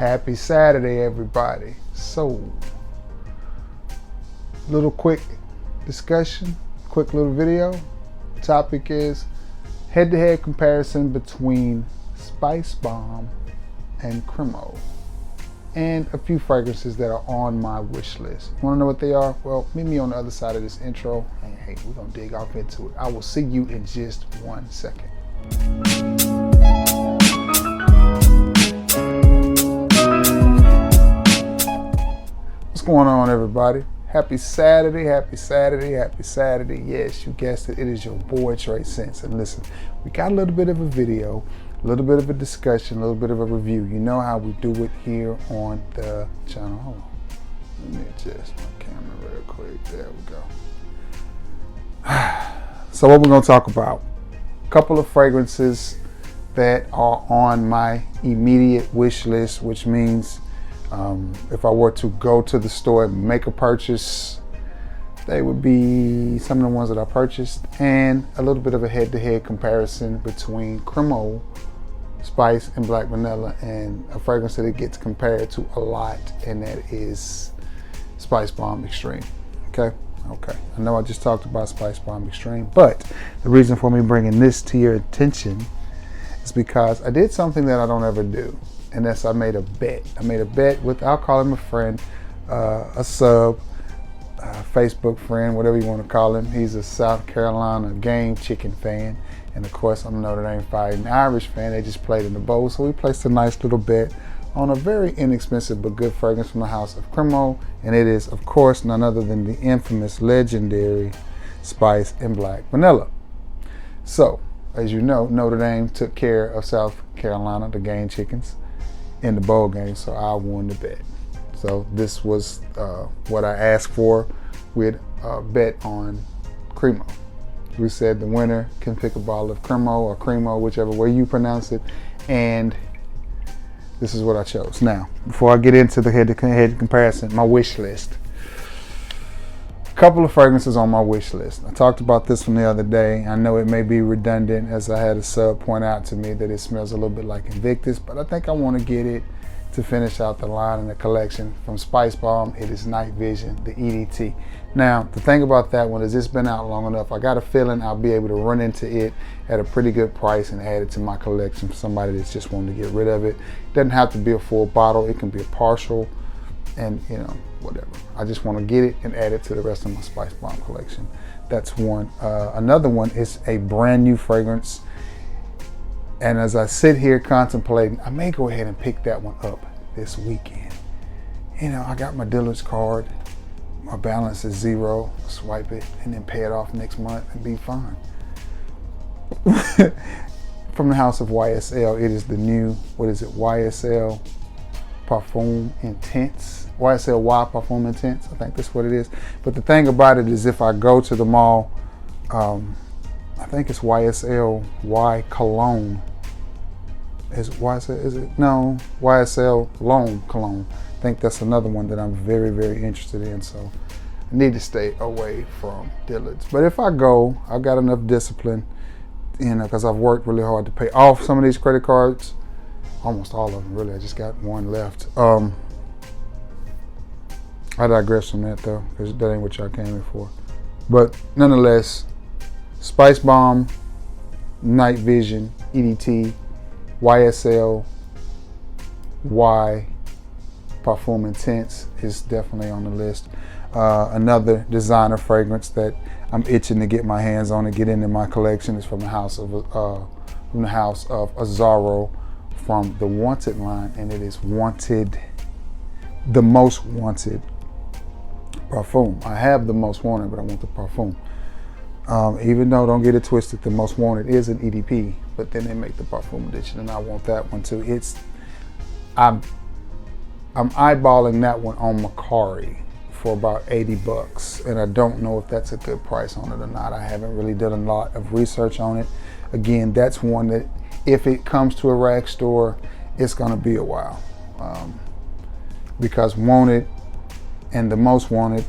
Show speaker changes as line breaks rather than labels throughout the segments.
Happy Saturday, everybody. So, little quick discussion, quick little video. Topic is head-to-head comparison between Spice Bomb and Cremo, and a few fragrances that are on my wish list. You want to know what they are? Well, meet me on the other side of this intro. Hey, we're going to dig off into it. I will see you in just 1 second. What's going on, everybody? Happy Saturday, happy Saturday, happy Saturday. Yes, you guessed it. It is your boy, Trey Sense. And listen, we got a little bit of a video, a little bit of a discussion, a little bit of a review. You know how we do it here on the channel. Hold on. Let me adjust my camera real quick. There we go. So what we're going to talk about, a couple of fragrances that are on my immediate wish list, which means if I were to go to the store and make a purchase, they would be some of the ones that I purchased, and a little bit of a head-to-head comparison between Cremo, Spice, and Black Vanilla, and a fragrance that it gets compared to a lot, and that is Spice Bomb Extreme. Okay. I know I just talked about Spice Bomb Extreme, but the reason for me bringing this to your attention is because I did something that I don't ever do. And that's I made a bet. I made a bet with, I'll call him a friend, a sub, Facebook friend, whatever you want to call him. He's a South Carolina game chicken fan. And of course, I'm a Notre Dame Fighting Irish fan. They just played in the bowl. So we placed a nice little bet on a very inexpensive but good fragrance from the house of Cremo. And it is, of course, none other than the infamous, legendary Spice and Black Vanilla. So, as you know, Notre Dame took care of South Carolina, the game chickens, in the bowl game, so I won the bet. So this was what I asked for with a bet on Cremo. We said the winner can pick a bottle of Cremo or Cremo, whichever way you pronounce it, and this is what I chose. Now, before I get into the head-to-head comparison, my wish list. A couple of fragrances on my wish list. I talked about this one the other day. I know it may be redundant, as I had a sub point out to me that it smells a little bit like Invictus, but I think I want to get it to finish out the line in the collection. From Spice Bomb, it is Night Vision, the EDT. Now, the thing about that one is it's been out long enough. I got a feeling I'll be able to run into it at a pretty good price and add it to my collection for somebody that's just wanting to get rid of it. It doesn't have to be a full bottle. It can be a partial, and whatever. I just want to get it and add it to the rest of my Spice Bomb collection. That's one. Another one is a brand new fragrance, and as I sit here contemplating, I may go ahead and pick that one up this weekend. I got my dealer's card, my balance is zero, swipe it and then pay it off next month and be fine. From the house of YSL, it is the new, YSL Parfum Intense, YSL Y Parfum Intense, I think that's what it is. But the thing about it is, if I go to the mall, I think it's YSL Y Cologne. YSL Lone Cologne. I think that's another one that I'm very, very interested in. So I need to stay away from Dillard's. But if I go, I've got enough discipline, because I've worked really hard to pay off some of these credit cards. Almost all of them, really. I just got one left. I digress from that, though, because that ain't what y'all came here for. But nonetheless, Spice Bomb, Night Vision, EDT, YSL Y Parfum Intense is definitely on the list. Another designer fragrance that I'm itching to get my hands on and get into my collection is from the house of Azzaro, from the Wanted line, and it is Wanted, the Most Wanted Parfum. I have the Most Wanted, but I want the Parfum. Even though, don't get it twisted, the Most Wanted is an EDP, but then they make the Parfum edition, and I want that one too. I'm eyeballing that one on Macari for about $80, and I don't know if that's a good price on it or not. I haven't really done a lot of research on it. Again, that's one that if it comes to a rag store, it's gonna be a while, because Wanted and the Most Wanted,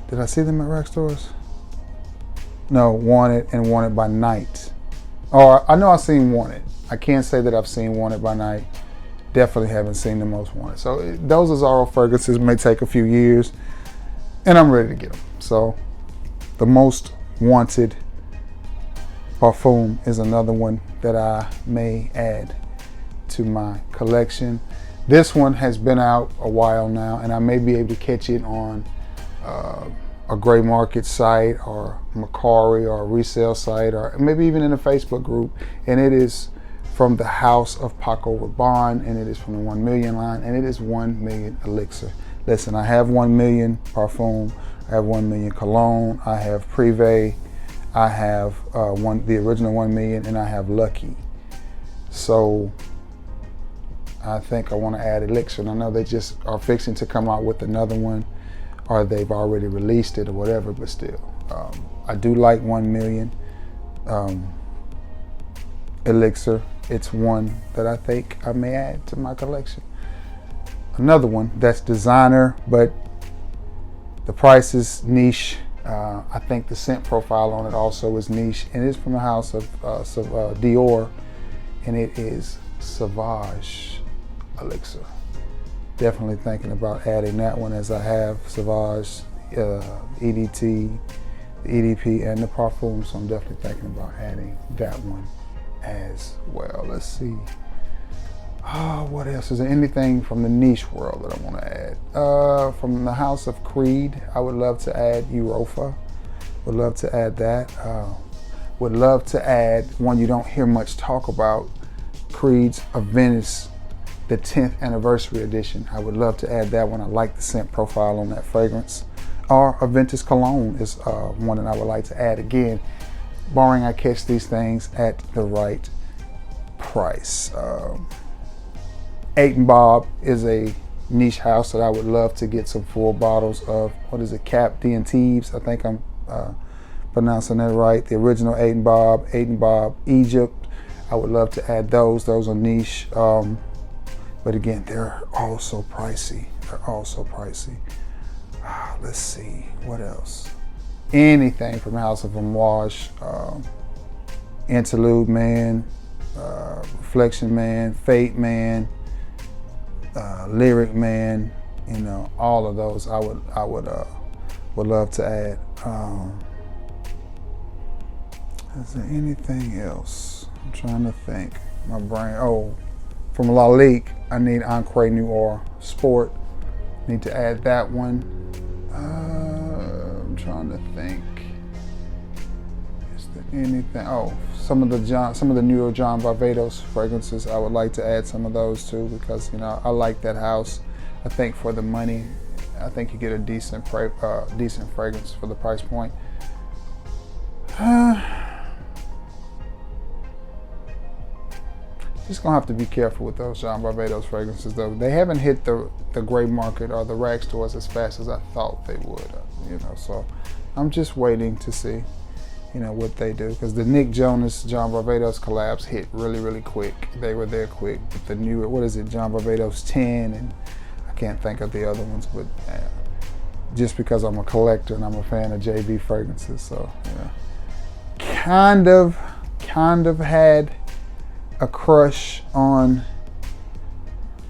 did I see them at rag stores? No, Wanted and Wanted by Night. Or I know I've seen Wanted. I can't say that I've seen Wanted by Night. definitely haven't seen the most wanted. So those Azzaro fragrances may take a few years, and I'm ready to get them. So the most wanted parfum is another one that I may add to my collection. This one has been out a while now, and I may be able to catch it on a gray market site or Macari or a resale site, or maybe even in a Facebook group. And it is from the house of Paco Rabanne, and it is from the 1 Million line, and it is 1 Million Elixir. Listen, I have 1 Million Parfum, I have 1 Million Cologne, I have Privé, I have the original 1 Million, and I have Lucky. So I think I want to add Elixir, and I know they just are fixing to come out with another one, or they've already released it or whatever, but still. I do like 1 Million Elixir. It's one that I think I may add to my collection. Another one that's designer, but the price is niche. I think the scent profile on it also is niche, and it's from the house of Dior, and it is Sauvage Elixir. Definitely thinking about adding that one, as I have Sauvage, EDT, the EDP, and the Parfum, so I'm definitely thinking about adding that one as well. Let's see. What else? Is there anything from the niche world that I want to add? From the house of Creed, I would love to add Europa. Would love to add that. Would love to add one you don't hear much talk about, Creed's Venice, the 10th anniversary edition. I would love to add that one. I like the scent profile on that fragrance. Or Aventus Cologne is one that I would like to add, again, barring I catch these things at the right price. 8 & Bob is a niche house that I would love to get some full bottles of. What is it? Cap d'Antibes. I think I'm pronouncing that right. The original 8 & Bob, 8 & Bob Egypt. I would love to add those. Those are niche. But again, they're all so pricey. They're all so pricey. Let's see, what else? Anything from House of Amouage, Interlude Man, Reflection Man, Fate Man, Lyric Man, you know, all of those I would love to add. Is there anything else? I'm trying to think. My brain. Oh, from Lalique, I need Encre Noir Sport. Need to add that one. I'm trying to think. Is there anything? Oh, some of the newer John Barbados fragrances. I would like to add some of those too, because I like that house. I think for the money, I think you get a decent fragrance for the price point. Just gonna have to be careful with those John Barbados fragrances, though. They haven't hit the gray market or the rag stores as fast as I thought they would. So I'm just waiting to see, what they do, because the Nick Jonas John Barbados collabs hit really, really quick. They were there quick. But the newer, what is it, John Barbados 10, and I can't think of the other ones, but just because I'm a collector and I'm a fan of JB fragrances, so kind of had a crush on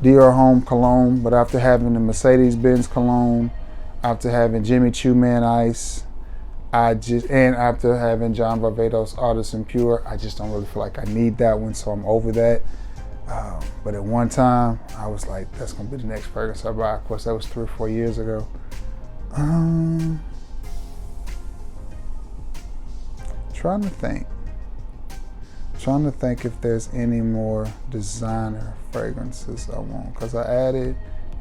Dior Homme Cologne, but after having the Mercedes-Benz Cologne, after having Jimmy Choo Man Ice, and after having John Barbados Artisan Pure, I just don't really feel like I need that one, so I'm over that. But at one time, I was like, that's gonna be the next fragrance I buy. Of course, that was 3 or 4 years ago. Trying to think if there's any more designer fragrances I want, because I added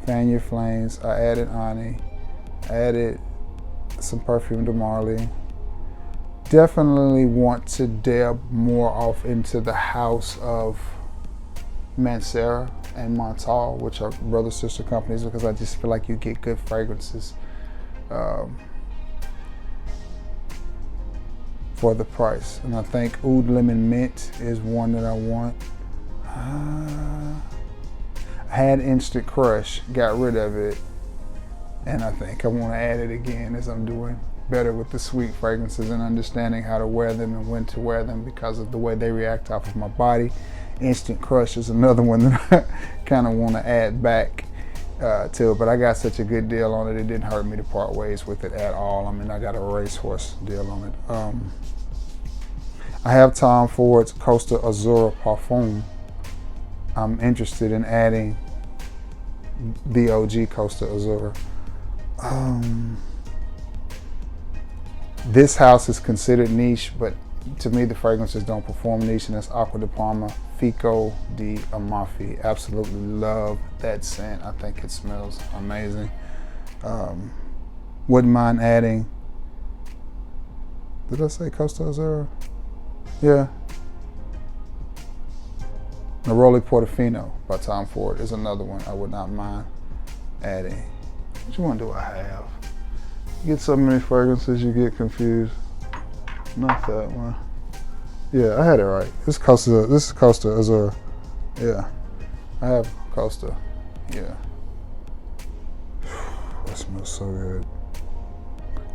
Fan Your Flames, I added Ani, I added some Perfume de Marly. Definitely want to dab more off into the house of Mancera and Montal, which are brother-sister companies, because I just feel like you get good fragrances for the price. And I think Oud Lemon Mint is one that I want. I had Instant Crush, got rid of it, and I think I want to add it again, as I'm doing better with the sweet fragrances and understanding how to wear them and when to wear them because of the way they react off of my body Instant Crush is another one that I kind of want to add back to it, but I got such a good deal on it, it didn't hurt me to part ways with it at all. I mean, I got a racehorse deal on it. I have Tom Ford's Costa Azura Parfum. I'm interested in adding the OG Costa Azura. This house is considered niche, but to me the fragrances don't perform niche, and that's Acqua di Parma Fico di Amalfi. Absolutely love that scent. I think it smells amazing. Wouldn't mind adding, did I say Costa Azura? Yeah. Neroli Portofino by Tom Ford is another one I would not mind adding. Which one do I have? You get so many fragrances you get confused. Not that one. Yeah, I had it right. This is Costa Azura. Yeah. I have Costa. Yeah. That smells so good.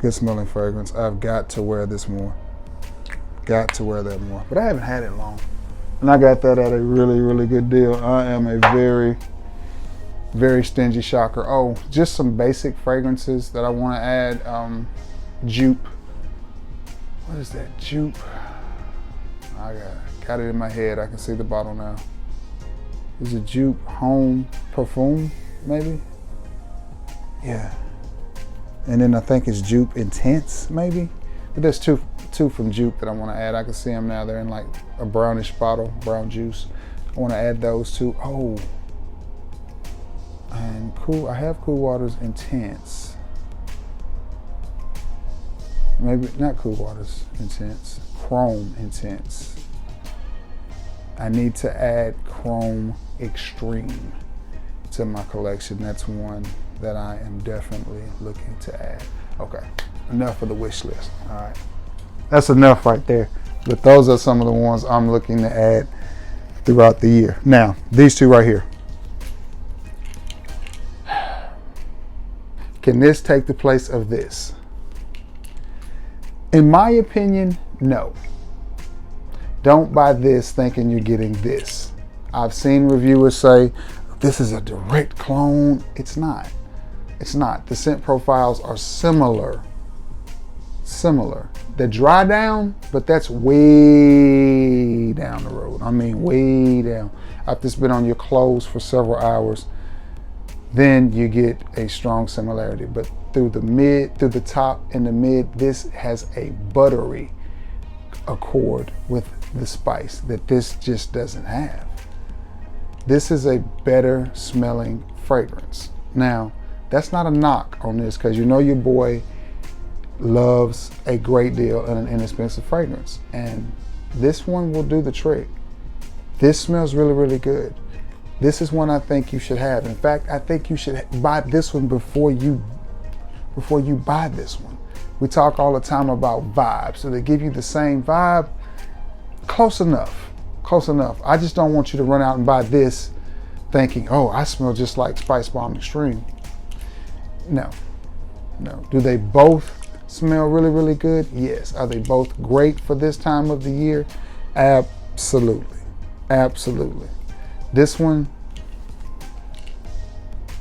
Good smelling fragrance. I've got to wear this more. Got to wear that more. But I haven't had it long. And I got that at a really, really good deal. I am a very, very stingy shopper. Oh, just some basic fragrances that I want to add. Jupe. What is that? Jupe. I got it in my head. I can see the bottle now. Is it Jupe Home Perfume, maybe? Yeah. And then I think it's Jupe Intense, maybe? But there's two from Jupe that I want to add. I can see them now. They're in like a brownish bottle, brown juice. I want to add those two. Oh. And I have Cool Waters Intense. Maybe not Cool Waters Intense. Chrome Intense. I need to add Chrome Extreme to my collection. That's one that I am definitely looking to add. Okay, enough of the wish list. All right, that's enough right there. But those are some of the ones I'm looking to add throughout the year. Now, these two right here. Can this take the place of this? In my opinion, no. Don't buy this thinking you're getting this. I've seen reviewers say, this is a direct clone. It's not. It's not. The scent profiles are similar. They dry down, but that's way down the road. I mean, way down. After it's been on your clothes for several hours, then you get a strong similarity. But through the top and the mid, this has a buttery accord with the spice that this just doesn't have. This is a better smelling fragrance. Now, that's not a knock on this, because you know your boy loves a great deal and an inexpensive fragrance. And this one will do the trick. This smells really, really good. This is one I think you should have. In fact, I think you should buy this one before you buy this one. We talk all the time about vibes. So they give you the same vibe. Close enough. I just don't want you to run out and buy this thinking, oh, I smell just like Spice Bomb Extreme. No. Do they both smell really, really good? Yes. Are they both great for this time of the year? Absolutely. This one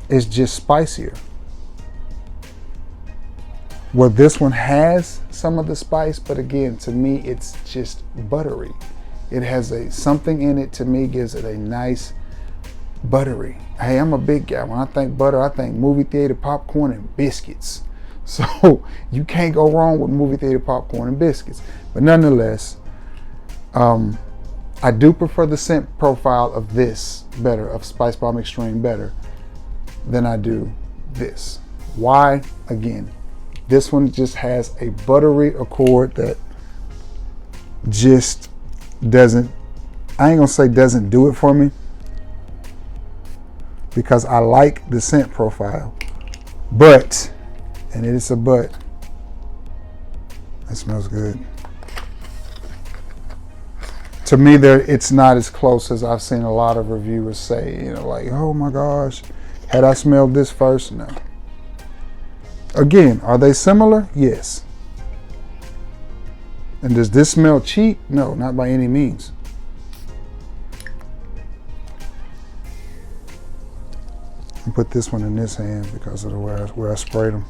is just spicier. Well, this one has some of the spice, but again, to me, it's just buttery. It has something in it, to me, gives it a nice buttery. Hey, I'm a big guy. When I think butter, I think movie theater popcorn and biscuits. So you can't go wrong with movie theater popcorn and biscuits. But nonetheless, I do prefer the scent profile of this better, of Spice Bomb Extreme better than I do this. Why? Again, this one just has a buttery accord that just doesn't, I ain't gonna say doesn't do it for me, because I like the scent profile, but, and it is a but, it smells good. To me, it's not as close as I've seen a lot of reviewers say, you know, like, oh my gosh, had I smelled this first? No. Again, are they similar? Yes. And does this smell cheap? No, not by any means. And put this one in this hand because of the where I sprayed them.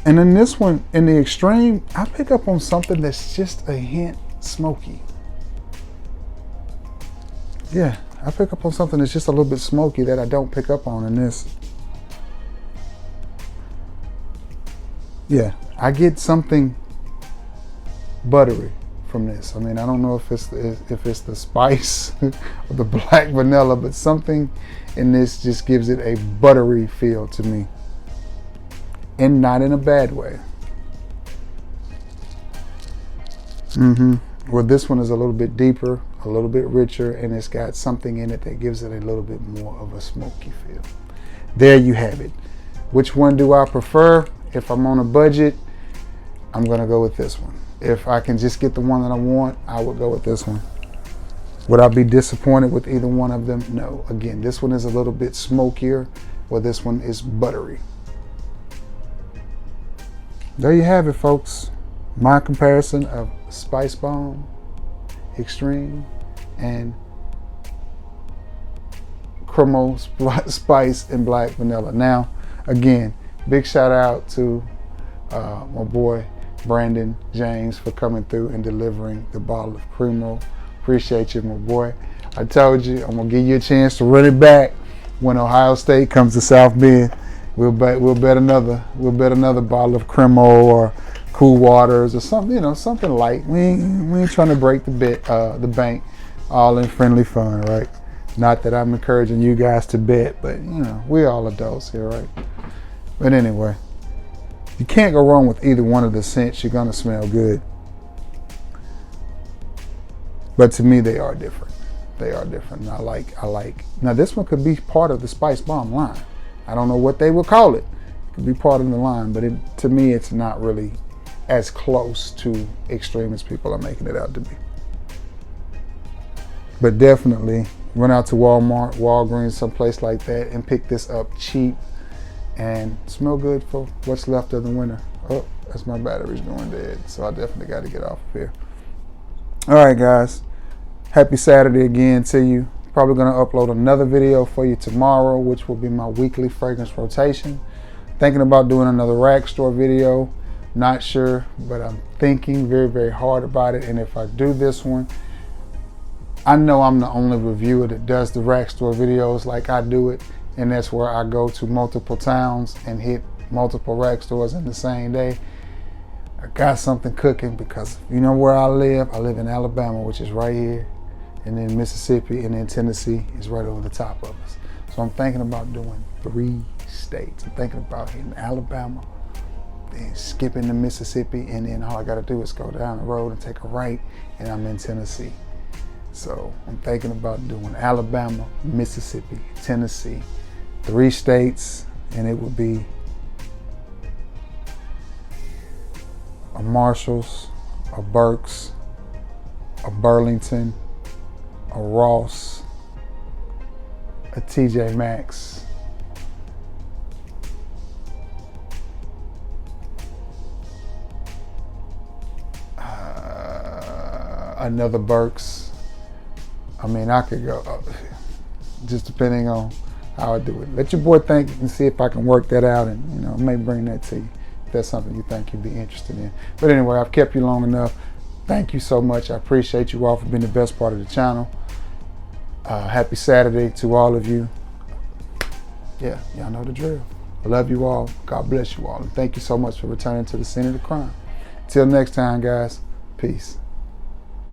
And then this one, in the extreme, I pick up on something that's just a hint smoky. Yeah, I pick up on something that's just a little bit smoky that I don't pick up on in this. Yeah, I get something buttery from this. I mean, I don't know if it's the spice or the black vanilla, but something in this just gives it a buttery feel to me. And not in a bad way. Well, this one is a little bit deeper, a little bit richer, and it's got something in it that gives it a little bit more of a smoky feel. There you have it. Which one do I prefer? If I'm on a budget, I'm gonna go with this one. If I can just get the one that I want, I would go with this one. Would I be disappointed with either one of them? No. Again, this one is a little bit smokier, while this one is buttery. There you have it, folks. My comparison of Spice Bomb Extreme and Cremo Spice and Black Vanilla. Now, again, big shout out to my boy Brandon James for coming through and delivering the bottle of Cremo. Appreciate you, my boy. I told you I'm gonna give you a chance to run it back when Ohio State comes to South Bend. We'll bet another bottle of Cremo or Cool Waters or something, something light. We ain't trying to break the bank, all in friendly fun, right? Not that I'm encouraging you guys to bet, but we all adults here, right? But anyway, you can't go wrong with either one of the scents. You're gonna smell good. But to me, they are different. They are different. I like. Now this one could be part of the Spice Bomb line. I don't know what they would call it. It could be part of the line, but to me, it's not really as close to extreme as people are making it out to be. But definitely run out to Walmart, Walgreens, someplace like that, and pick this up cheap and smell good for what's left of the winter. Oh, that's my battery's going dead, so I definitely got to get off of here. All right, guys. Happy Saturday again to you. Probably going to upload another video for you tomorrow, which will be my weekly fragrance rotation. Thinking about doing another rack store video. Not sure, but I'm thinking very, very hard about it. And if I do this one, I know I'm the only reviewer that does the rack store videos like I do it. And that's where I go to multiple towns and hit multiple rack stores in the same day. I got something cooking because you know where I live? I live in Alabama, which is right here. And then Mississippi, and then Tennessee is right over the top of us. So I'm thinking about doing 3 states. I'm thinking about hitting Alabama, then skipping to Mississippi, and then all I gotta do is go down the road and take a right, and I'm in Tennessee. So I'm thinking about doing Alabama, Mississippi, Tennessee, 3 states, and it would be a Marshalls, a Burke's, a Burlington, a Ross, a TJ Maxx, another Burke's. I mean, I could go, just depending on how I do it. Let your boy think and see if I can work that out, and I may bring that to you if that's something you think you'd be interested in. But anyway, I've kept you long enough. Thank you so much. I appreciate you all for being the best part of the channel. Happy Saturday to all of you. Yeah, y'all know the drill. I love you all. God bless you all. And thank you so much for returning to the scene of the crime. Till next time, guys. Peace.